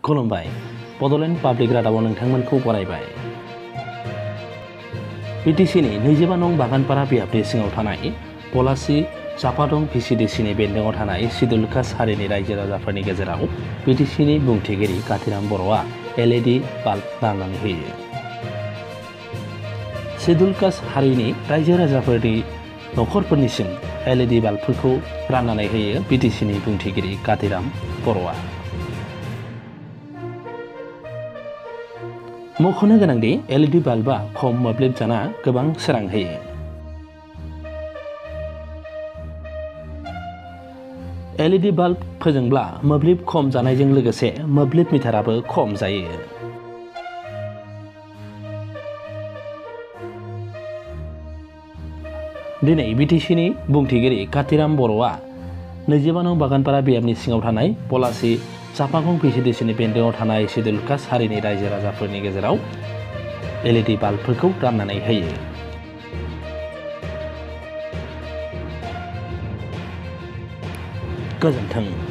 खुलुमबाय बड'लेण्ड पाब्लिक रादाबाव नोंथांमोनखौ बरायबाय। बिटिसिनि 25 नं बागानपारा बियाबनि सिङाव थानाय पलासि चापादं भिसिडिसिनि बेन्दोङाव थानाय सिडुल कास्ट हारिनि रायजो राजाफोरनि गेजेराव बिटिसिनि बुंथिगिरि काथिराम बर'आ LED बाल्ब राननानै होयो। सिडुल कास्ट हारिनि रायजो राजाफोरनि नखरफोरनिसिम LED बाल्बफोरखौ राननानै होयो बिटिसिनि बुंथिगिरि काथिराम बर'आ। मख'नो गोनांदि LED बाल्बा खम मोब्लिब जाना गोबां सोरां होयो। LED बाल्ब फोजोंब्ला मोब्लिब खम जानायजों लोगोसे मोब्लिब मिटाराबो खम जायो। दिनै बिटिसिनि बुंथिगिरि काथिराम बर'आ 25 नं बागानपारा बियाबनि सिङाव थानाय पलासि चापागं भिसिडिसिनि बेन्दोङाव थानाय सिडुल कास्ट हारिनि रायजो राजाफोरनि गेजेराव LED बाल्बफोरखौ राननानै होयो। गोजोन्थों।